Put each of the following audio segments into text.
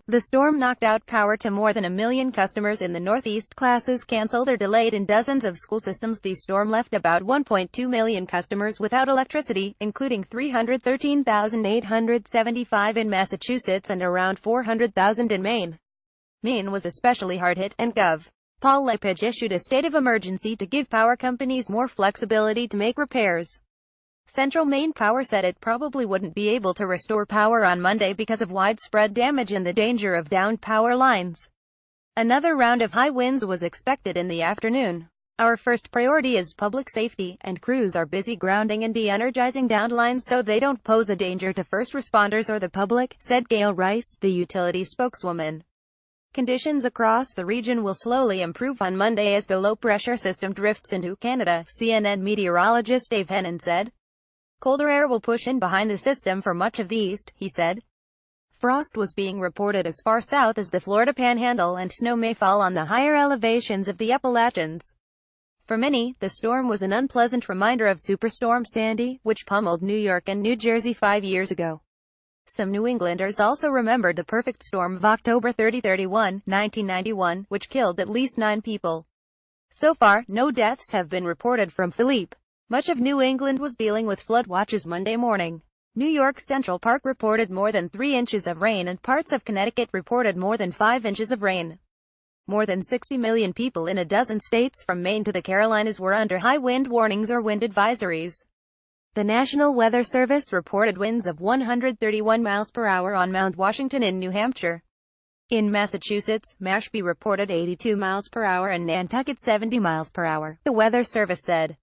The storm knocked out power to more than 1 million customers in the Northeast. Classes canceled or delayed in dozens of school systems. The storm left about 1.2 million customers without electricity, including 313,875 in Massachusetts and around 400,000 in Maine. Maine was especially hard hit, and Gov. Paul Lepage issued a state of emergency to give power companies more flexibility to make repairs. Central Maine Power said it probably wouldn't be able to restore power on Monday because of widespread damage and the danger of downed power lines. Another round of high winds was expected in the afternoon. Our first priority is public safety, and crews are busy grounding and de-energizing downed lines so they don't pose a danger to first responders or the public, said Gail Rice, the utility spokeswoman. Conditions across the region will slowly improve on Monday as the low-pressure system drifts into Canada, CNN meteorologist Dave Hennon said. Colder air will push in behind the system for much of the east, he said. Frost was being reported as far south as the Florida Panhandle, and snow may fall on the higher elevations of the Appalachians. For many, the storm was an unpleasant reminder of Superstorm Sandy, which pummeled New York and New Jersey 5 years ago. Some New Englanders also remembered the perfect storm of October 31, 1991, which killed at least 9 people. So far, no deaths have been reported from Philippe. Much of New England was dealing with flood watches Monday morning. New York's Central Park reported more than 3 inches of rain, and parts of Connecticut reported more than 5 inches of rain. More than 60 million people in a dozen states from Maine to the Carolinas were under high wind warnings or wind advisories. The National Weather Service reported winds of 131 miles per hour on Mount Washington in New Hampshire. In Massachusetts, Mashpee reported 82 miles per hour and Nantucket 70 miles per hour, the Weather Service said.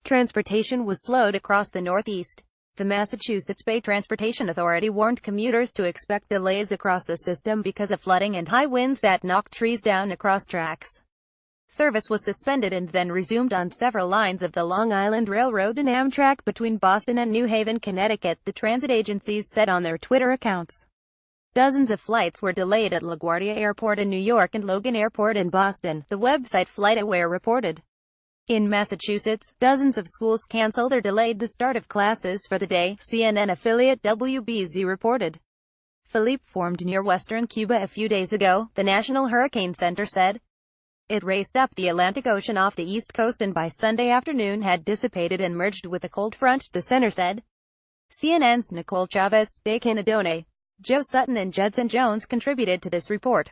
Transportation was slowed across the Northeast. The Massachusetts Bay Transportation Authority warned commuters to expect delays across the system because of flooding and high winds that knocked trees down across tracks. Service was suspended and then resumed on several lines of the Long Island Railroad and Amtrak between Boston and New Haven, Connecticut, the transit agencies said on their Twitter accounts. Dozens of flights were delayed at LaGuardia Airport in New York and Logan Airport in Boston, the website FlightAware reported. In Massachusetts, dozens of schools canceled or delayed the start of classes for the day, CNN affiliate WBZ reported. Philippe formed near western Cuba a few days ago, the National Hurricane Center said. It raced up the Atlantic Ocean off the east coast and by Sunday afternoon had dissipated and merged with a cold front, the center said. CNN's Nicole Chavez, De Canadone, Joe Sutton and Judson Jones contributed to this report.